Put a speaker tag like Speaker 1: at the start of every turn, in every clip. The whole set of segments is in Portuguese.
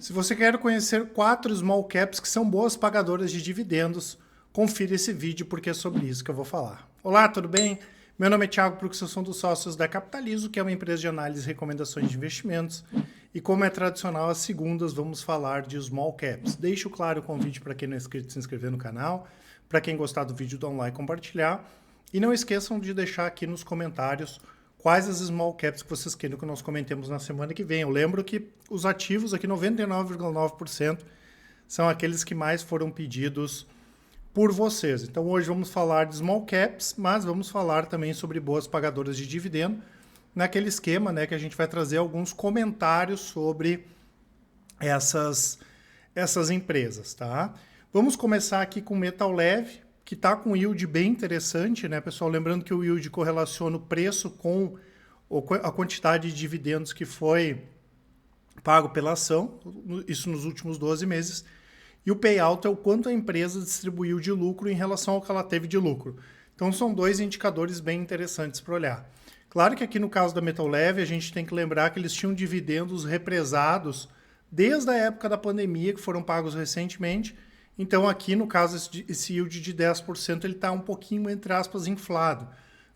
Speaker 1: Se você quer conhecer 4 small caps que são boas pagadoras de dividendos, confira esse vídeo porque é sobre isso que eu vou falar. Olá, tudo bem? Meu nome é Thiago Prux, eu sou um dos sócios da Capitalizo, que é uma empresa de análise e recomendações de investimentos. E como é tradicional, às segundas vamos falar de small caps. Deixo claro o convite para quem não é inscrito se inscrever no canal, para quem gostar do vídeo, dá um like e compartilhar. E não esqueçam de deixar aqui nos comentários quais as small caps que vocês querem que nós comentemos na semana que vem. Eu lembro que os ativos aqui, 99,9%, são aqueles que mais foram pedidos por vocês. Então hoje vamos falar de small caps, mas vamos falar também sobre boas pagadoras de dividendo, naquele esquema, né, que a gente vai trazer alguns comentários sobre essas empresas, tá? Vamos começar aqui com Metal Leve, que está com yield bem interessante, né, pessoal? Lembrando que o yield correlaciona o preço com a quantidade de dividendos que foi pago pela ação, isso nos últimos 12 meses, e o payout é o quanto a empresa distribuiu de lucro em relação ao que ela teve de lucro. Então são dois indicadores bem interessantes para olhar. Claro que aqui no caso da Metal Leve, a gente tem que lembrar que eles tinham dividendos represados desde a época da pandemia, que foram pagos recentemente. Então aqui no caso esse yield de 10% ele está um pouquinho, entre aspas, inflado.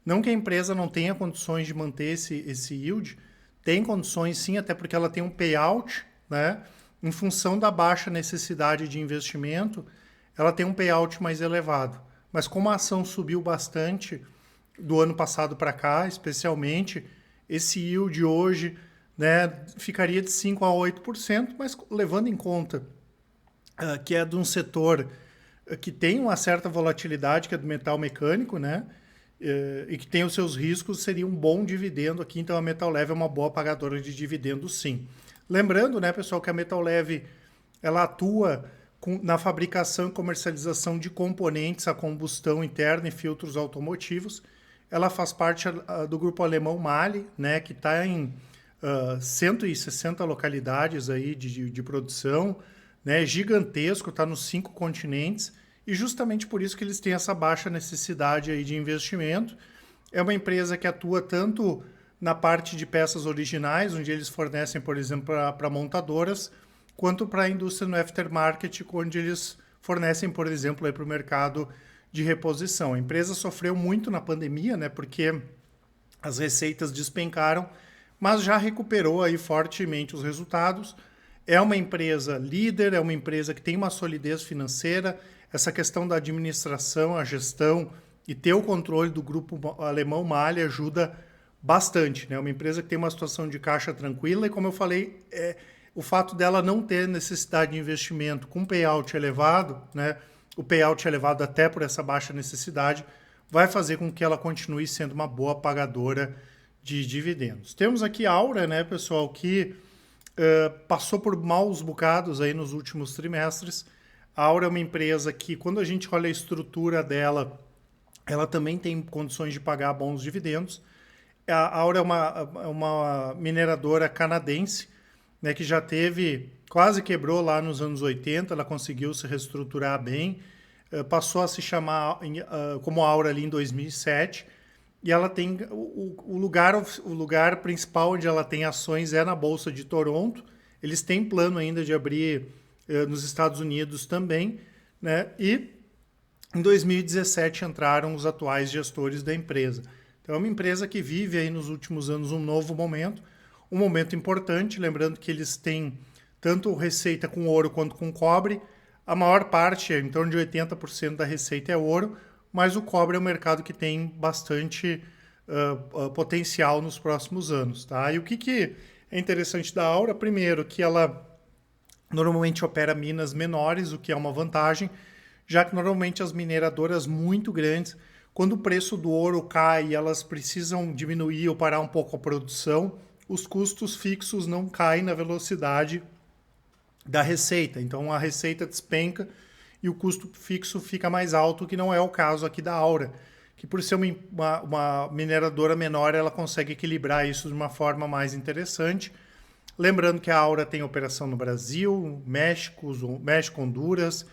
Speaker 1: Não que a empresa não tenha condições de manter esse yield, tem condições sim, até porque ela tem um payout, né? Em função da baixa necessidade de investimento, ela tem um payout mais elevado. Mas como a ação subiu bastante do ano passado para cá, especialmente, esse yield hoje, né, ficaria de 5% a 8%, mas levando em conta que é de um setor que tem uma certa volatilidade, que é do metal mecânico, né? E que tem os seus riscos, seria um bom dividendo aqui. Então a Metal Leve é uma boa pagadora de dividendo, sim. Lembrando, né, pessoal, que a Metal Leve ela atua na fabricação e comercialização de componentes a combustão interna e filtros automotivos. Ela faz parte do grupo alemão MAHLE, né, que está em 160 localidades aí de produção, né, gigantesco, está nos 5 continentes, e justamente por isso que eles têm essa baixa necessidade aí de investimento. É uma empresa que atua tanto na parte de peças originais, onde eles fornecem, por exemplo, para montadoras, quanto para a indústria no aftermarket, onde eles fornecem, por exemplo, para o mercado de reposição. A empresa sofreu muito na pandemia, né, porque as receitas despencaram, mas já recuperou aí fortemente os resultados. É uma empresa líder, é uma empresa que tem uma solidez financeira. Essa questão da administração, a gestão e ter o controle do grupo alemão MAHLE ajuda bastante, né? Uma empresa que tem uma situação de caixa tranquila e, como eu falei, o fato dela não ter necessidade de investimento com payout elevado, né? O payout elevado até por essa baixa necessidade, vai fazer com que ela continue sendo uma boa pagadora de dividendos. Temos aqui a Aura, né, pessoal, que passou por maus bocados aí nos últimos trimestres. A Aura é uma empresa que, quando a gente olha a estrutura dela, ela também tem condições de pagar bons dividendos. A Aura é uma mineradora canadense, né, que já quase quebrou lá nos anos 80, ela conseguiu se reestruturar bem, passou a se chamar como Aura ali em 2007, e ela tem o lugar principal onde ela tem ações é na Bolsa de Toronto. Eles têm plano ainda de abrir nos Estados Unidos também, né? E em 2017 entraram os atuais gestores da empresa. Então é uma empresa que vive aí nos últimos anos um novo momento, um momento importante, lembrando que eles têm tanto receita com ouro quanto com cobre. A maior parte, em torno de 80% da receita é ouro, mas o cobre é um mercado que tem bastante potencial nos próximos anos, tá? E o que é interessante da Aura? Primeiro, que ela normalmente opera minas menores, o que é uma vantagem, já que normalmente as mineradoras muito grandes, quando o preço do ouro cai e elas precisam diminuir ou parar um pouco a produção, os custos fixos não caem na velocidade da receita. Então a receita despenca e o custo fixo fica mais alto, que não é o caso aqui da Aura, que por ser uma mineradora menor, ela consegue equilibrar isso de uma forma mais interessante. Lembrando que a Aura tem operação no Brasil, México, Honduras,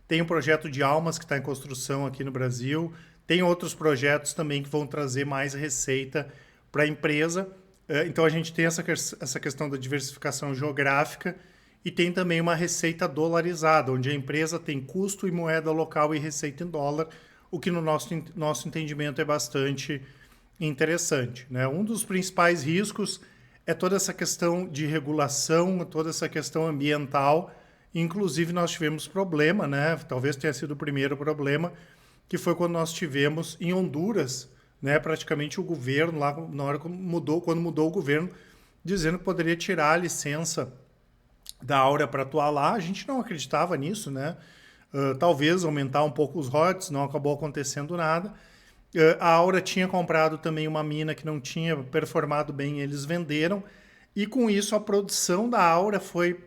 Speaker 1: tem um projeto de Almas que está em construção aqui no Brasil, tem outros projetos também que vão trazer mais receita para a empresa. Então a gente tem essa questão da diversificação geográfica e tem também uma receita dolarizada, onde a empresa tem custo em moeda local e receita em dólar, o que no nosso entendimento é bastante interessante, né? Um dos principais riscos é toda essa questão de regulação, toda essa questão ambiental. Inclusive, nós tivemos problema, né? Talvez tenha sido o primeiro problema, que foi quando nós tivemos em Honduras, né? Praticamente o governo, lá na hora quando mudou o governo, dizendo que poderia tirar a licença da Áurea para atuar lá. A gente não acreditava nisso, né? Talvez aumentar um pouco os royalties, não acabou acontecendo nada. A Aura tinha comprado também uma mina que não tinha performado bem, eles venderam, e com isso a produção da Aura foi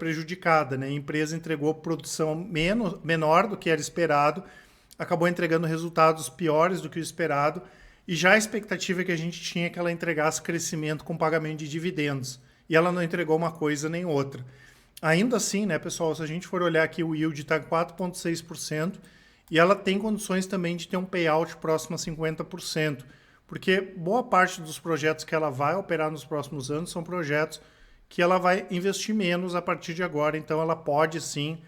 Speaker 1: prejudicada, né? A empresa entregou produção menor do que era esperado, acabou entregando resultados piores do que o esperado, e já a expectativa que a gente tinha é que ela entregasse crescimento com pagamento de dividendos, e ela não entregou uma coisa nem outra. Ainda assim, né, pessoal, se a gente for olhar aqui, o yield está 4,6%, e ela tem condições também de ter um payout próximo a 50%, porque boa parte dos projetos que ela vai operar nos próximos anos são projetos que ela vai investir menos a partir de agora, então ela pode sim,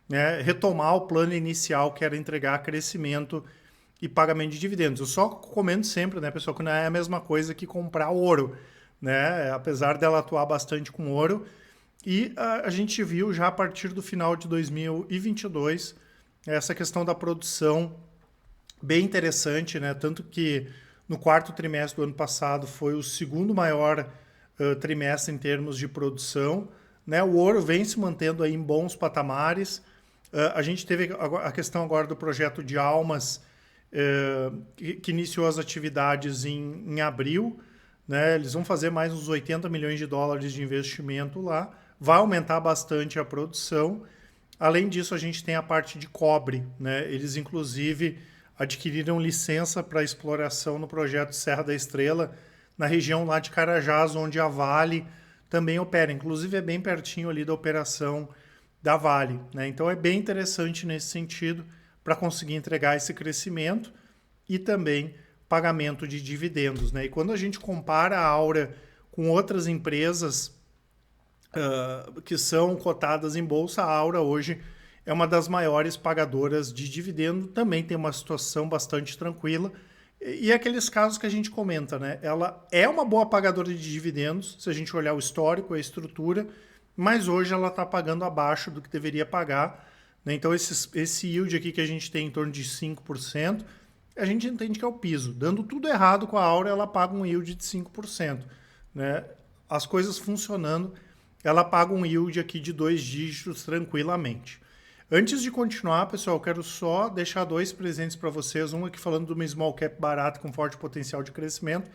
Speaker 1: né, retomar o plano inicial, que era entregar crescimento e pagamento de dividendos. Eu só comento sempre, né, pessoal, que não é a mesma coisa que comprar ouro, né, apesar dela atuar bastante com ouro, e a gente viu já a partir do final de 2022 essa questão da produção bem interessante, né? Tanto que no quarto trimestre do ano passado foi o segundo maior trimestre em termos de produção, né? O ouro vem se mantendo aí em bons patamares. A gente teve a questão agora do projeto de Almas, que iniciou as atividades em abril, né? Eles vão fazer mais uns 80 milhões de dólares de investimento lá, vai aumentar bastante a produção. Além disso, a gente tem a parte de cobre, né? Eles, inclusive, adquiriram licença para exploração no projeto Serra da Estrela, na região lá de Carajás, onde a Vale também opera. Inclusive, é bem pertinho ali da operação da Vale, né? Então, é bem interessante nesse sentido para conseguir entregar esse crescimento e também pagamento de dividendos, né? E quando a gente compara a Aura com outras empresas que são cotadas em bolsa, a Aura hoje é uma das maiores pagadoras de dividendo, também tem uma situação bastante tranquila, e é aqueles casos que a gente comenta, né? Ela é uma boa pagadora de dividendos, se a gente olhar o histórico, a estrutura, mas hoje ela está pagando abaixo do que deveria pagar, né? Então esse yield aqui que a gente tem em torno de 5%, a gente entende que é o piso. Dando tudo errado com a Aura, ela paga um yield de 5%, né? As coisas funcionando, ela paga um yield aqui de 2 dígitos tranquilamente. Antes de continuar, pessoal, eu quero só deixar 2 presentes para vocês. Um aqui falando de uma small cap barata com forte potencial de crescimento,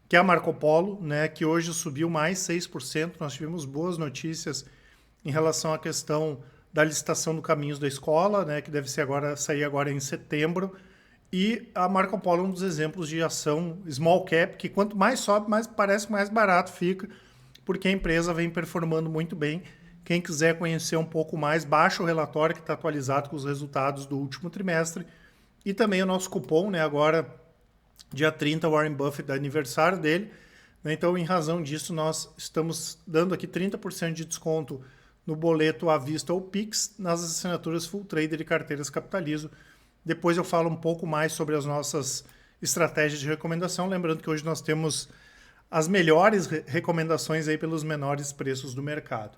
Speaker 1: que é a Marco Polo, né, que hoje subiu mais 6%. Nós tivemos boas notícias em relação à questão da licitação do Caminhos da Escola, né, que deve sair agora em setembro. E a Marco Polo é um dos exemplos de ação small cap, que quanto mais sobe, mais parece mais barato fica, porque a empresa vem performando muito bem. Quem quiser conhecer um pouco mais, baixa o relatório que está atualizado com os resultados do último trimestre. E também o nosso cupom, né? Agora, dia 30, Warren Buffett, é aniversário dele. Né? Então, em razão disso, nós estamos dando aqui 30% de desconto no boleto à vista ou Pix, nas assinaturas Full Trader e carteiras Capitalizo. Depois eu falo um pouco mais sobre as nossas estratégias de recomendação. Lembrando que hoje nós temos as melhores recomendações aí pelos menores preços do mercado.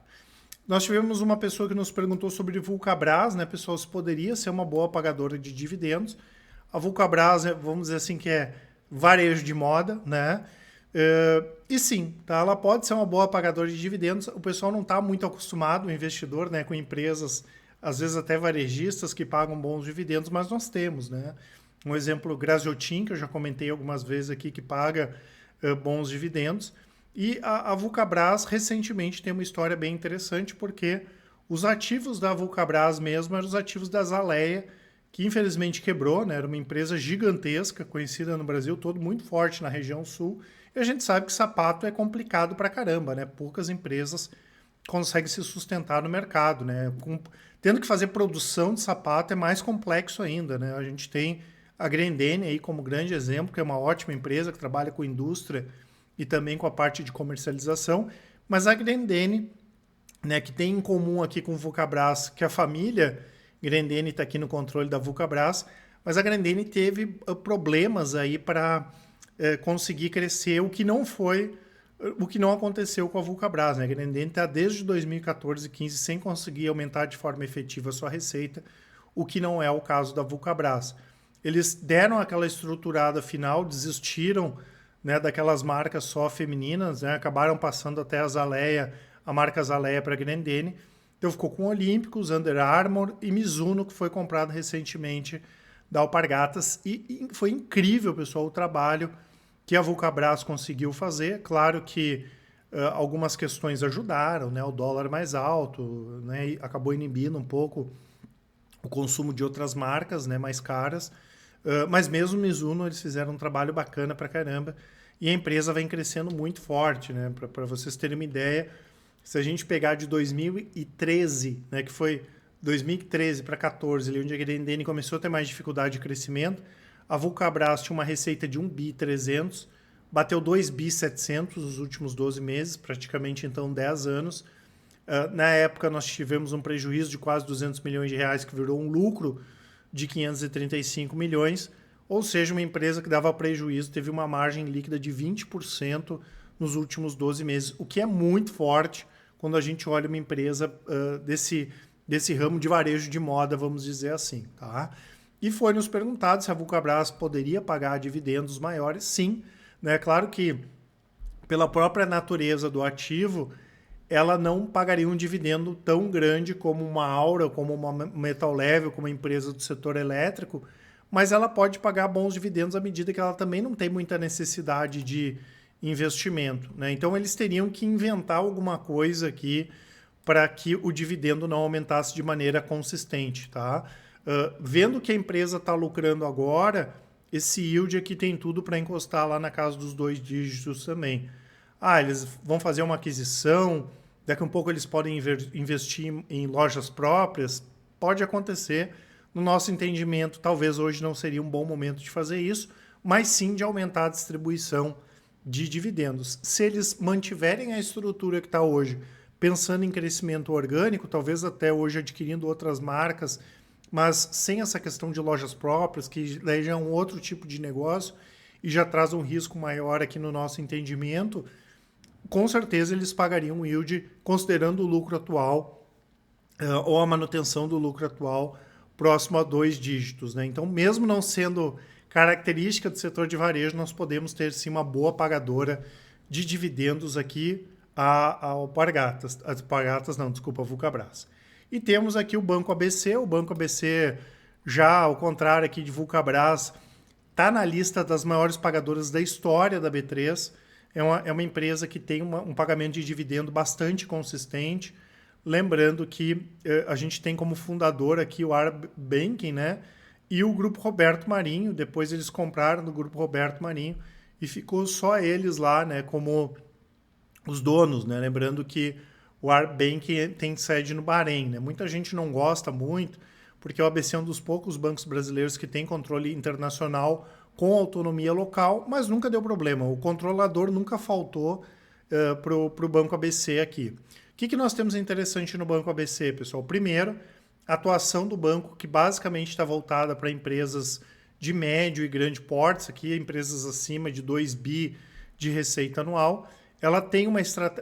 Speaker 1: Nós tivemos uma pessoa que nos perguntou sobre Vulcabras, né, pessoal, se poderia ser uma boa pagadora de dividendos. A Vulcabras, vamos dizer assim, que é varejo de moda, né? E sim, tá? Ela pode ser uma boa pagadora de dividendos. O pessoal não está muito acostumado, o investidor, né, com empresas, às vezes até varejistas, que pagam bons dividendos, mas nós temos, né? Um exemplo, Graziotin, que eu já comentei algumas vezes aqui, que paga bons dividendos. E a Vulcabras recentemente tem uma história bem interessante, porque os ativos da Vulcabras mesmo eram os ativos da Zaleia, que infelizmente quebrou, né? Era uma empresa gigantesca, conhecida no Brasil todo, muito forte na região sul. E a gente sabe que sapato é complicado pra caramba, né? Poucas empresas conseguem se sustentar no mercado, né? Tendo que fazer produção de sapato é mais complexo ainda, né? A gente tem a Grendene aí como grande exemplo, que é uma ótima empresa que trabalha com indústria e também com a parte de comercialização, mas a Grendene né, que tem em comum aqui com o Vulcabras, que a família Grendene está aqui no controle da Vulcabras, mas a Grendene teve problemas aí para conseguir crescer, o que não aconteceu com a Vulcabras, né? A Grendene está desde 2014 e 15 sem conseguir aumentar de forma efetiva a sua receita, o que não é o caso da Vulcabras. Eles deram aquela estruturada final, desistiram, né, daquelas marcas só femininas, né, acabaram passando até a marca Zaleia para a Grendene. Então ficou com Olímpicos, Under Armour e Mizuno, que foi comprado recentemente da Alpargatas. E foi incrível, pessoal, o trabalho que a Vulcabras conseguiu fazer. Claro que algumas questões ajudaram, né, o dólar mais alto, né, acabou inibindo um pouco o consumo de outras marcas, né, mais caras. Mas mesmo o Mizuno, eles fizeram um trabalho bacana pra caramba. E a empresa vem crescendo muito forte, né? Para vocês terem uma ideia, se a gente pegar de 2013, né, que foi 2013 para 14, ali onde a Grendene começou a ter mais dificuldade de crescimento, a Vulcabras tinha uma receita de 1 bi 300, bateu 2 bi 700 nos últimos 12 meses, praticamente então 10 anos. Na época nós tivemos um prejuízo de quase 200 milhões de reais, que virou um lucro de 535 milhões, ou seja, uma empresa que dava prejuízo teve uma margem líquida de 20% nos últimos 12 meses, o que é muito forte quando a gente olha uma empresa desse ramo de varejo de moda, vamos dizer assim. Tá? E foi nos perguntado se a Vulcabras poderia pagar dividendos maiores. Sim, né? Claro que pela própria natureza do ativo, ela não pagaria um dividendo tão grande como uma Aura, como uma Metal Level, como uma empresa do setor elétrico, mas ela pode pagar bons dividendos à medida que ela também não tem muita necessidade de investimento, né? Então eles teriam que inventar alguma coisa aqui para que o dividendo não aumentasse de maneira consistente, tá? Vendo que a empresa está lucrando agora, esse yield aqui tem tudo para encostar lá na casa dos 2 dígitos também. Eles vão fazer uma aquisição, daqui a um pouco eles podem investir em lojas próprias, pode acontecer. No nosso entendimento, talvez hoje não seria um bom momento de fazer isso, mas sim de aumentar a distribuição de dividendos. Se eles mantiverem a estrutura que está hoje, pensando em crescimento orgânico, talvez até hoje adquirindo outras marcas, mas sem essa questão de lojas próprias, que daí já é um outro tipo de negócio e já traz um risco maior aqui no nosso entendimento, com certeza eles pagariam um yield considerando o lucro atual ou a manutenção do lucro atual próximo a 2 dígitos, né? Então, mesmo não sendo característica do setor de varejo, nós podemos ter sim uma boa pagadora de dividendos aqui a Alpargatas. A Vulcabras. E temos aqui o Banco ABC. O Banco ABC, já ao contrário aqui de Vulcabras, está na lista das maiores pagadoras da história da B3. É uma empresa que tem um pagamento de dividendo bastante consistente. Lembrando que a gente tem como fundador aqui o Arb Banking, né? E o Grupo Roberto Marinho. Depois eles compraram do Grupo Roberto Marinho e ficou só eles lá, né, como os donos, né? Lembrando que o Arb Banking tem sede no Bahrein, né? Muita gente não gosta muito, porque o ABC é um dos poucos bancos brasileiros que tem controle internacional com autonomia local, mas nunca deu problema. O controlador nunca faltou para o Banco ABC aqui. O que nós temos interessante no Banco ABC, pessoal? Primeiro, a atuação do banco, que basicamente está voltada para empresas de médio e grande porte, aqui empresas acima de 2 bi de receita anual.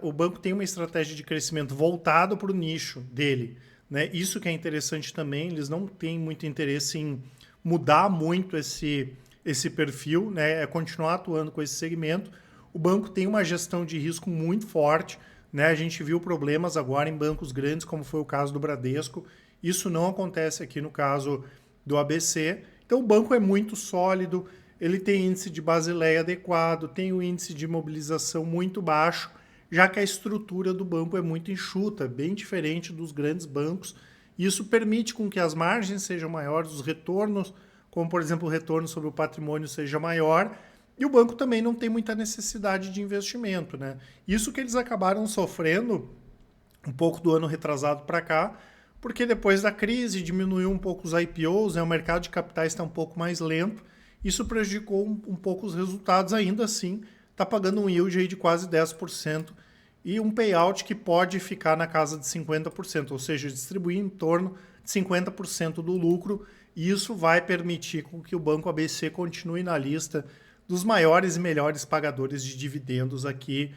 Speaker 1: O banco tem uma estratégia de crescimento voltado para o nicho dele, né? Isso que é interessante também, eles não têm muito interesse em mudar muito esse perfil, né? É continuar atuando com esse segmento. O banco tem uma gestão de risco muito forte, né? A gente viu problemas agora em bancos grandes, como foi o caso do Bradesco. Isso não acontece aqui no caso do ABC. Então o banco é muito sólido, ele tem índice de Basileia adequado, tem o índice de mobilização muito baixo, já que a estrutura do banco é muito enxuta, bem diferente dos grandes bancos. Isso permite com que as margens sejam maiores, os retornos, como por exemplo o retorno sobre o patrimônio, seja maior, e o banco também não tem muita necessidade de investimento, né? Isso que eles acabaram sofrendo um pouco do ano retrasado para cá, porque depois da crise diminuiu um pouco os IPOs, né? O mercado de capitais está um pouco mais lento, isso prejudicou um pouco os resultados. Ainda assim, está pagando um yield aí de quase 10% e um payout que pode ficar na casa de 50%, ou seja, distribuir em torno de 50% do lucro, e isso vai permitir com que o Banco ABC continue na lista dos maiores e melhores pagadores de dividendos aqui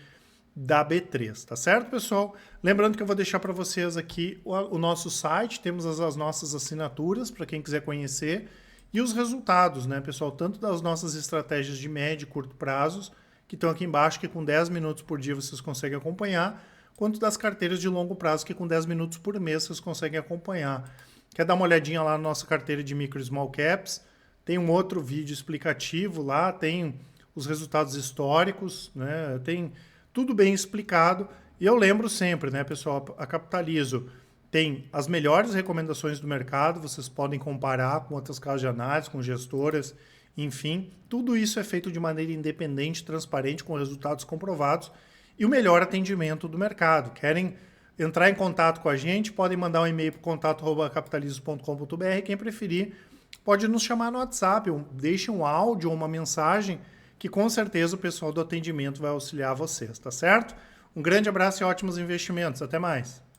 Speaker 1: da B3, tá certo, pessoal? Lembrando que eu vou deixar para vocês aqui o nosso site, temos as nossas assinaturas para quem quiser conhecer, e os resultados, né, pessoal, tanto das nossas estratégias de médio e curto prazos, que estão aqui embaixo, que com 10 minutos por dia vocês conseguem acompanhar, quanto das carteiras de longo prazo, que com 10 minutos por mês vocês conseguem acompanhar. Quer dar uma olhadinha lá na nossa carteira de micro e small caps? Tem um outro vídeo explicativo lá, tem os resultados históricos, né? Tem tudo bem explicado. E eu lembro sempre, né, pessoal, a Capitalizo tem as melhores recomendações do mercado, vocês podem comparar com outras casas de análise, com gestoras, enfim, tudo isso é feito de maneira independente, transparente, com resultados comprovados e o melhor atendimento do mercado. Querem entrar em contato com a gente, podem mandar um e-mail para contato@capitalizo.com.br. Quem preferir, pode nos chamar no WhatsApp, ou deixe um áudio ou uma mensagem que com certeza o pessoal do atendimento vai auxiliar vocês, tá certo? Um grande abraço e ótimos investimentos. Até mais!